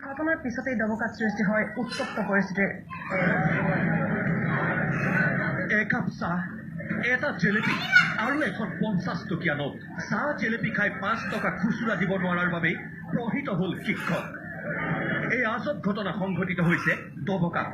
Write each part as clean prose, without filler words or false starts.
ঘটনাৰ পিছতেই দবকাত সৃষ্টি হয় উত্তপ্ত পৰিস্থিতিৰ। একাপ চাহ, এটা জেলেপি আৰু এখন 50 টকীয়া নোট। চাহ জেলেপি খাই 5 টকা খুচুৰা দিব নোৱাৰাৰ বাবে প্ৰহিত হ'ল শিক্ষক। এই আজব ঘটনা সংঘটিত হৈছে দবকা।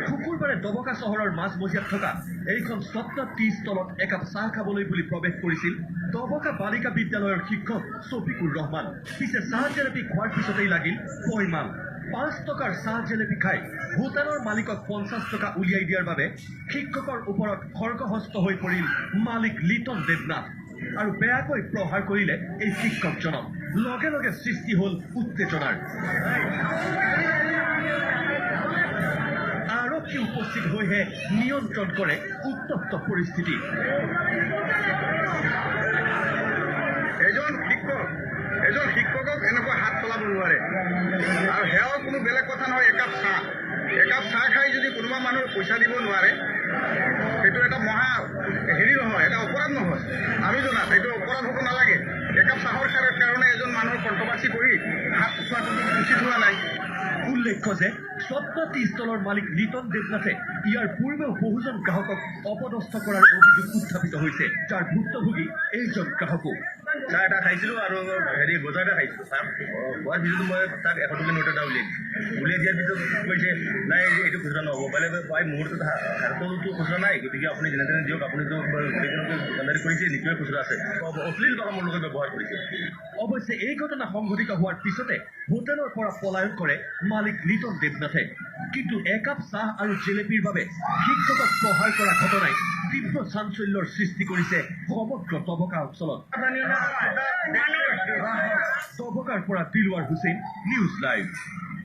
শুকুৰবাৰে দবকা চহৰৰ মাজমজিয়াত থকা এইখন স্বপ্ন টি ষ্টলত একাপ চাহ খাবলৈ বুলি প্ৰৱেশ কৰিছিল দবকা বালিকা বিদ্যালয়ৰ শিক্ষক ছফিকুৰ ৰহমান। পিছে চাহ জেলেপি খোৱাৰ পিছতেই লাগিল পইমাল। 5 টকাৰ চাহ জেলেপি খাই হোটেলৰ মালিকক 50 টকা উলিয়াই দিয়াৰ বাবে শিক্ষকৰ ওপৰত খৰ্গহস্ত হৈ পৰিল মালিক লিটন দেৱনাথ আৰু বেয়াকৈ প্ৰহাৰ কৰিলে এই শিক্ষকজনক। লগে লগে সৃষ্টি হ'ল উত্তেজনাৰ। আৰক্ষী উপস্থিত হৈহে নিয়ন্ত্ৰণ কৰে উত্তপ্ত পৰিস্থিতি। এজন শিক্ষকক এনেকুৱা হাত চলাব নোৱাৰে আৰু সেয়াও কোনো বেলেগ কথা নহয়। একাপ চাহ খাই যদি কোনোবা মানুহ পইচা দিব নোৱাৰে সেইটো এটা মহা হেৰি নহয়, এটা অপৰাধ নহয়। আমি জনাত এইটো অপৰাধ হ'ব নালাগে। একাপ চাহৰ কাৰণে এজন মানুহৰ কণ্ট্ৰভাৰ্চি কৰি হাত চোৱাটো উচিত হোৱা নাই। উল্লেখ্য যে স্বপ্ন টি ষ্টলৰ মালিক লিটন দেৱনাথে ইয়াৰ পূৰ্বেও বহুজন গ্ৰাহকক অপদস্থ কৰাৰ অভিযোগ উত্থাপিত হৈছে, যাৰ ভুক্তভোগী এইজন গ্ৰাহকো। চাহ এটা খাইছিলোঁ আৰু হেৰি গজা এটা খাইছিলোঁ। চাহ খোৱাৰ পিছতো মই তাক 100 টকীয়া নোট এটা উলিয়াই দিয়াৰ পিছত কৈছে নাই এইটো খুচুৰা নহ'ব, পাই মুহূৰ্তত হাততো খুচুৰা নাই, গতিকে আপুনি যেনে তেনে দিয়ক, আপুনিতো গোটেইজনকে দোকানদাৰী কৰিছে, নিশ্চয় খুচুৰা আছে। অশ্লীল ভাষা মোৰ লগত ব্যৱহাৰ কৰিছে। অৱশ্যে এই ঘটনা সংঘটিত হোৱাৰ পিছতে হোটেলৰ পৰা পলায়ন কৰে মালিক লিটন দেৱনাথে। কিন্তু একাপ চাহ আৰু জেলেপিৰ বাবে শিক্ষকক প্ৰহাৰ কৰা ঘটনাই তীব্ৰ চাঞ্চল্যৰ সৃষ্টি কৰিছে সমগ্ৰ দবকা অঞ্চলত। দবকাৰ পৰা দিলৱাৰ হুছেইন, নিউজ লাইভ।